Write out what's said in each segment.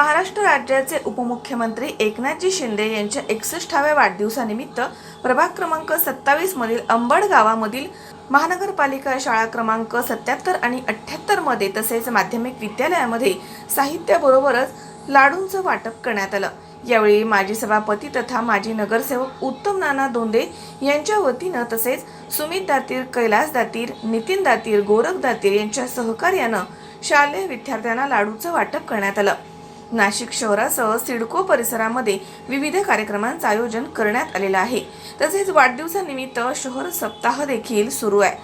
महाराष्ट्र राज्याचे उपमुख्यमंत्री एकनाथजी शिंदे यांच्या 61व्या वाढदिवसानिमित्त प्रभाग क्रमांक 27 मधील अंबड गावामधील महानगरपालिका शाळा क्रमांक 77 आणि 78 मध्ये तसेच माध्यमिक विद्यालयामध्ये साहित्याबरोबरच लाडूंचं वाटप करण्यात आलं। यावेळी माजी सभापती तथा माजी नगरसेवक उत्तम नाना दोंदे यांच्या वतीनं तसेच सुमित दातीर, कैलास दातीर, नितीन दातीर, गोरख दातीर यांच्या सहकार्यानं शालेय विद्यार्थ्यांना लाडूचं वाटप करण्यात आलं। नाशिक शहरासह सिडको परिसरामध्ये विविध कार्यक्रमांचं आयोजन करण्यात आलेलं आहे। तसेच वाढदिवसानिमित्त शहर सप्ताह देखील सुरू आहे।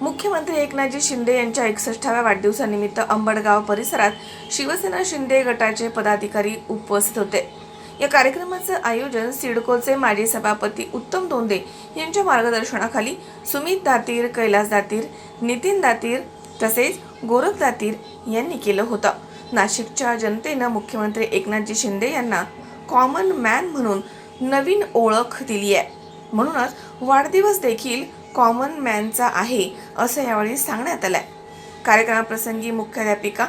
मुख्यमंत्री एकनाथजी शिंदे यांच्या 61व्या वाढदिवसानिमित्त अंबडगाव परिसरात शिवसेना शिंदे गटाचे पदाधिकारी उपस्थित होते। या कार्यक्रमाचं आयोजन सिडकोचे माजी सभापती उत्तम दोंदे यांच्या मार्गदर्शनाखाली सुमित दातीर, कैलास दातीर, नितीन दातीर तसेच गोरख दातीर यांनी केलं होतं। नाशिकच्या जनतेनं मुख्यमंत्री एकनाथजी शिंदे यांना कॉमन मॅन म्हणून नवीन ओळख दिली आहे। म्हणूनच वाढदिवस देखील कॉमन मॅनचा आहे असं यावेळी सांगण्यात आलंय। कार्यक्रमाप्रसंगी मुख्याध्यापिका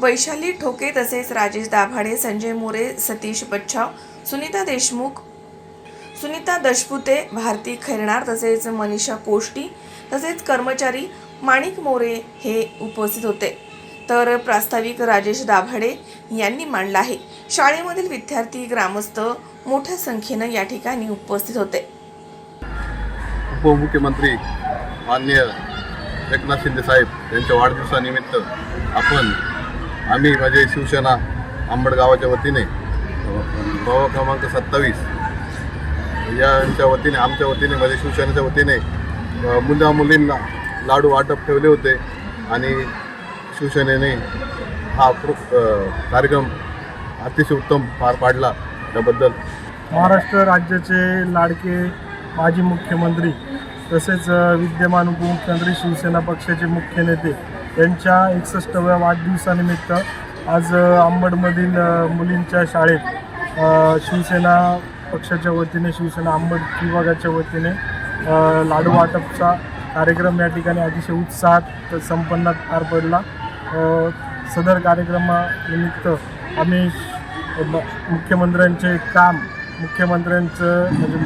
वैशाली ठोके तसेच राजेश दाभाडे, संजय मोरे, सतीश बच्छाव, सुनीता देशमुख, सुनीता दशपुते, भारती खैरनार तसेच मनीषा कोष्टी तसेच कर्मचारी माणिक मोरे हे उपस्थित होते। तर प्रास्ताविक राजेश दाभाडे यांनी मांडला आहे। शाळेमधील विद्यार्थी, ग्रामस्थ मोठ्या संख्येनं या ठिकाणी उपस्थित होते। उपमुख्यमंत्री माननीय एकनाथ शिंदे साहेब यांच्या वाढदिवसानिमित्त आम्ही माझे शिवसेना अंबड गावाच्या वतीने प्रभाग क्रमांक 27 यांच्या वतीने आमच्या वतीने माझे शिवसेनेच्या वतीने मुला मुलींना लाडू वाटप ठेवले होते आणि शिवसेनेने हा कार्यक्रम अतिशय उत्तम पार पाडला। त्याबद्दल महाराष्ट्र राज्याचे लाडके माजी मुख्यमंत्री तसेच विद्यमान उपमुख्यमंत्री शिवसेना पक्षाचे मुख्य नेते यांच्या 61व्या वाढदिवसानिमित्त आज अंबडमधील मुलींच्या शाळेत शिवसेना पक्षाच्या वतीने शिवसेना अंबड विभागाच्या वतीने लाडू वाटपचा कार्यक्रम या ठिकाणी अतिशय उत्साहात संपन्नात पार पडला। सदर कार्यक्रमानिमित्त आम्ही मुख्यमंत्र्यांचं म्हणजे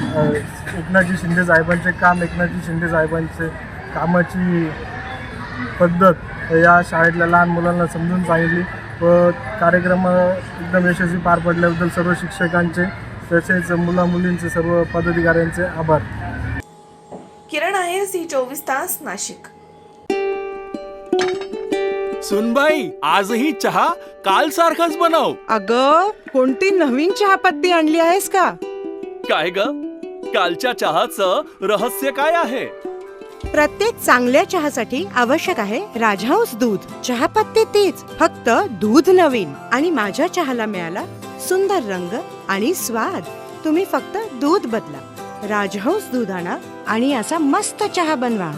एकनाथजी शिंदे साहेबांचे काम, एकनाथजी शिंदे साहेबांचे कामाची पद्धत या शाळेतल्या लहान मुलांना समजून सांगितली व कार्यक्रम एकदम यशस्वी पार पडल्याबद्दल सर्व शिक्षकांचे तसेच मुला-मुलींचे सर्व पदाधिकाऱ्यांचे आभार। किरण आहेर, C24 तास, नाशिक। सुनबाई, आजही चहा काल सारखाच बनव। अगं, कोणती नवीन चहापत्ती आणली आहेस का? काय ग, कालच्या चहाचं रहस्य काय आहे? प्रत्येक चांगल्या चहासाठी आवश्यक आहे राजहंस दूध। चहापत्ती तीच, फक्त दूध नवीन। आणि माझ्या चहाला मिळाला सुंदर रंग आणि स्वाद। तुम्ही फक्त दूध बदला, राजहंस दूध आणा आणि असा मस्त चहा बनवा।